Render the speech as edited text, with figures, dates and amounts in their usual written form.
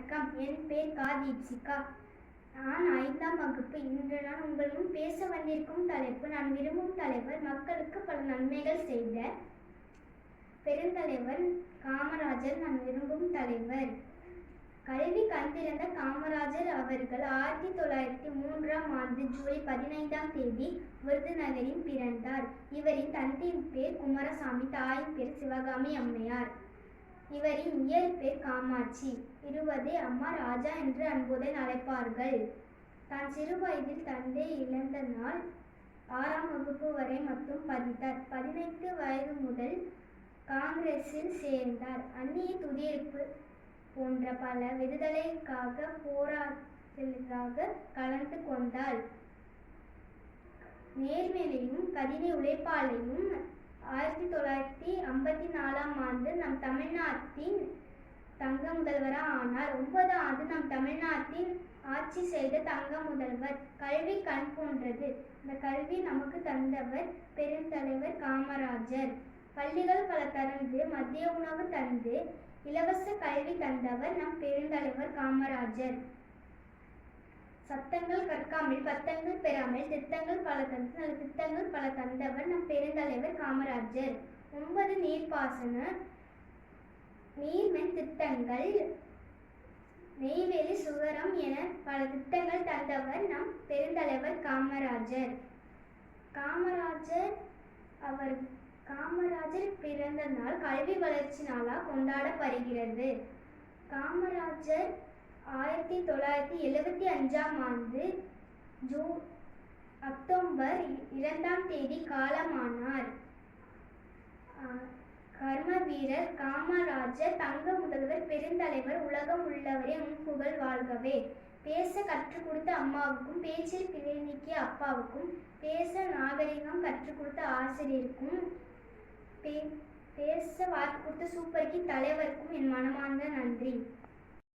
வணக்கம். என் பேர் கா தீப்சிகா. நான் 5ஆம் வகுப்பு. இன்று நான் உங்கள் முன் பேச வந்திருக்கும் தலைப்பு, நான் விரும்பும் தலைவர், மக்களுக்கு பல நன்மைகள் செய்த பெருந்தலைவர் காமராஜர் நான் விரும்பும் தலைவர். கல்வி கண்டிருந்த காமராஜர் அவர்கள் 1903ஆம் ஆண்டு ஜூலை 15ஆம் தேதி விருதுநகரில் பிறந்தார். இவரின் தந்தையின் பேர் குமாரசாமி, தாயின் பேர் சிவகாமி அம்மையார். இவரின் இயற்பெயர் காமாட்சி. இருவதை அம்மா ராஜா என்று அன்புடன் அழைப்பார்கள். தான் சிறு வயதில் தந்தை இழந்த நாள் 6ஆம் வகுப்பு வரை மட்டும் படித்தார். 18 வயது முதல் காங்கிரஸில் சேர்ந்தார். அந்நிய துடிப்பு போன்ற பல விடுதலைக்காக போராட்டத்திற்காக கலந்து கொண்டார். நேர்மையிலும் கடின உழைப்பாலையும் 1954ஆம் ஆண்டு நம் தமிழ்நாட்டின் தங்க முதல்வராக ஆனார். 9 ஆண்டு நம் தமிழ்நாட்டில் ஆட்சி செய்த தங்க முதல்வர். கல்வி கண் போன்றது. இந்த கல்வி நமக்கு தந்தவர் பெருந்தலைவர் காமராஜர். பள்ளிகள் பல திறந்து மதிய உணவு தந்து இலவச கல்வி தந்தவர் நம் பெருந்தலைவர் காமராஜர். சட்டங்கள் கற்காமல் பட்டங்கள் பெறாமல் திட்டங்கள் பல தந்து நல்ல திட்டங்கள் பல தந்தவர் நம் பெருந்தலைவர் காமராஜர். 9 நீர்ப்பாசன நீர்மின் திட்டங்கள், நெய்வேலி சுகரம் என பல திட்டங்கள் தந்தவர் நம் பெருந்தலைவர் காமராஜர். காமராஜர் பிறந்த நாள் கல்வி வளர்ச்சி நாளாக கொண்டாடப்படுகிறது. காமராஜர் 1975ஆம் ஆண்டு அக்டோபர் 2ஆம் தேதி காலமானார். கர்ம வீரர் காமராஜர், தங்க முதல்வர், பெருந்தலைவர், உலகம் உள்ளவரே உன் புகழ் வாழ்கவே. பேச கற்றுக் கொடுத்த அம்மாவுக்கும், பேச்சில் பிழை நீக்கிய அப்பாவுக்கும், பேச நாகரிகம் கற்றுக் கொடுத்த ஆசிரியருக்கும், பேச வாய்ப்பு கொடுத்த சூப்பர்கி தலைவருக்கும் என் மனமார்ந்த நன்றி.